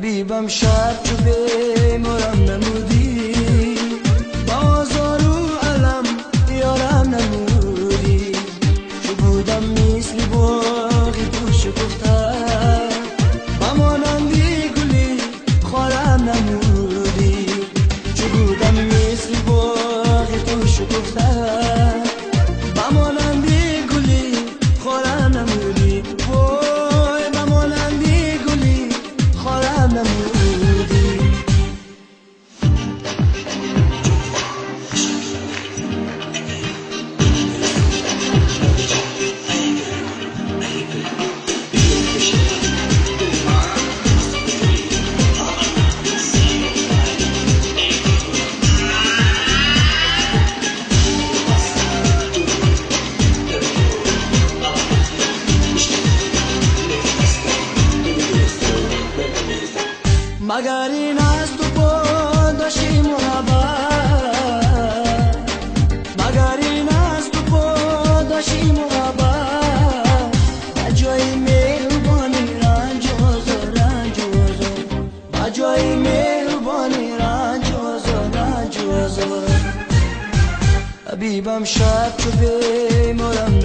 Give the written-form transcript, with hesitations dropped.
حبیبم شب تو بیمارم نمودی، با آزار و علم یارم نمودی. چو بودم مثل باغی تو شکفتر، بمانندی گلی خارم نمودی. چو بودم مثل باغی تو شکفتر، بمانندی گلی خارم نمودی. وای بمانندی گلی خارم نمودی. مگر این از تو پاداشی محبت، مگر این از تو پاداشی محبت. بجای مهربانی رنج آزار، رنج آزار. بجای مهربانی رنج آزار، رنج آزار. حبیبم شب تو بیمارم